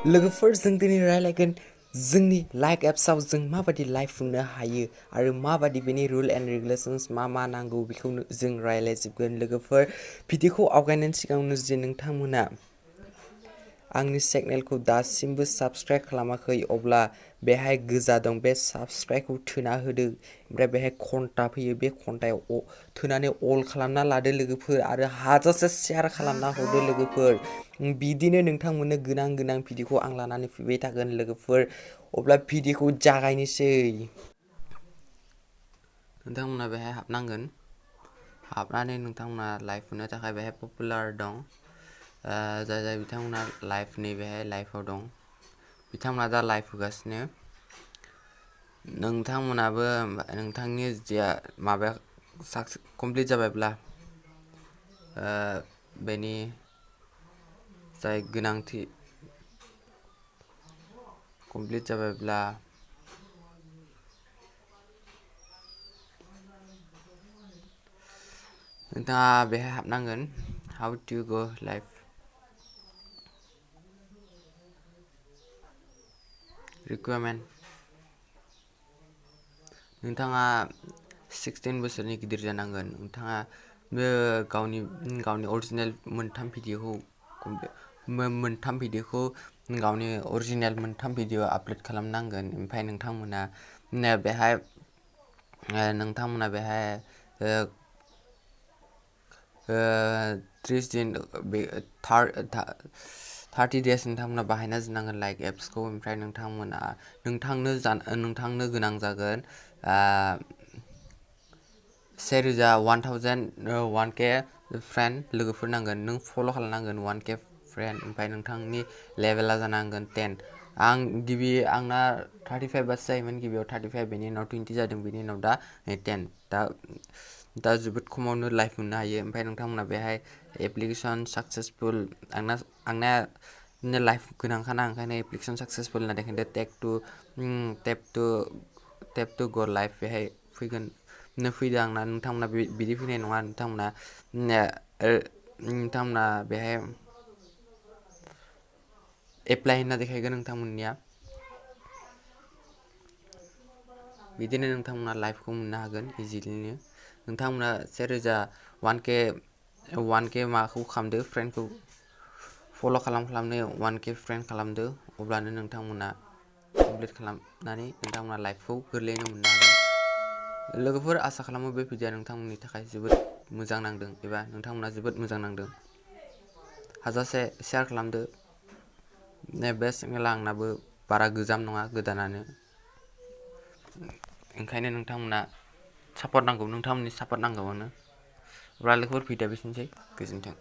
लोगोफोर जों दिनै रायलायगोन जोंनि लाइक एप्सआव जों माबायदि लाइभ खुंनो हायो आरो माबायदि बेनि रुल एन्ड रेगुलेशंस मा नांगौ बेखौ जों रायलायजोबगोन लोगोफोर भिडिअखौ आवगायनायनि सिगाङावनो जुदि नोंथांमोना आंनि चेनेलखौ दासिमबो साबस्क्राइब खालामाखै अब्ला बेहाय गोजा दं बे साबस्क्राइबखौ थुना होदो ओमफ्राय बेहाय घन्टा फैयो बे घन्टायाव थुनानै अल खालामना लादो लोगोफोर आरो हाजासे शेयार खालामना हरदो लोगोफोर बिदिनो नोंथांमोननो गोनां भिडिअखौ आं लानानै फैबाय थागोन लोगोफोर अब्ला भिडिअखौ जागायनोसै नोंथांमोना बेहाय हाबनांगोन हाबनानै नोंथांमोना लाइभ होनो थाखाय बेहाय पपुलार दं जाय बिथांमोना लाइभ बेहाय लाइभआव दं बिथांमोना दा लाइभ होगासिनो नोंथांमोनाबो नोंथांनि जे माबाया कमप्लिट जाबायब्ला बेनि जाय गोनांथि कमप्लिट जाबायब्ला नोंथाङा बेहाय हाबनांगोन how to go live requirement नोंथाङा 16 बोसोरनि गिदिर जानांगोन नोंथाङा गावनि अरिजिनेल मोनथाम भिडिअ आपल'ड खालामनांगोन ओमफ्राय नोंथांमोना बेहाय 30 days नोंथांमोना बाहायना जानांगोन लाइक एप्सखौ ओमफ्राय नोंथांनो गोनां जागोन 1,000 फ्रेन्ड लोगोफोर नांगोन नों फल' खालामनांगोन 1K फ्रेन्ड ओमफ्राय नोंथांनि लेभेला जानांगोन 10 आंना 35 बासो जायोमोन गिबियाव 35 बेनि उनाव 20 जादों बेनि उनाव दा 10 दा जोबोद खमावनो लाइभ मोननो हायो ओमफ्राय नोंथांमोना बेहाय एप्लिकेसन साक्सेसफुल आंना लाइभ गोनांखाना ओंखायनो एप्लिकेसन साक्सेसफुल होनना देखायदो टेप टु गो लाइभ बेहाय फैदो आंना नोंथांमोना बिदि फैनाय नङा नोंथांमोना बेहाय एप्लाइ होनना देखायगोन नोंथांमोननिया बिदिनो नोंथांमोना लाइभखौ मोननो हागोन इजिलिनो नोंथांमोना 1K माखौ खालामदो फ्रेन्डखौ फल' खालामनो 1K फ्रेन्ड खालामदो अब्लानो नोंथांमोना कमप्लिट खालामनानै नोंथांमोना लाइभखौ गोरलैयैनो मोननो हागोन लोगोफोर आसा खालामो बे भिडिअआ नोंथांमोननि थाखाय जोबोद मोजां नांदों एबा नोंथांमोना जोबोद मोजां नांदों हाजासे शेयार खालामदो बे चेनेला आंनाबो बारा गोजाम नङा गोदानानो ओंखायनो नोंथांमोना सापर्ट नांगौ नोंथांमोननि सापर्ट नांगौ आंनो अब्ला लोगोफोर भिडिअआ बेसेनोसै गोजोन्थों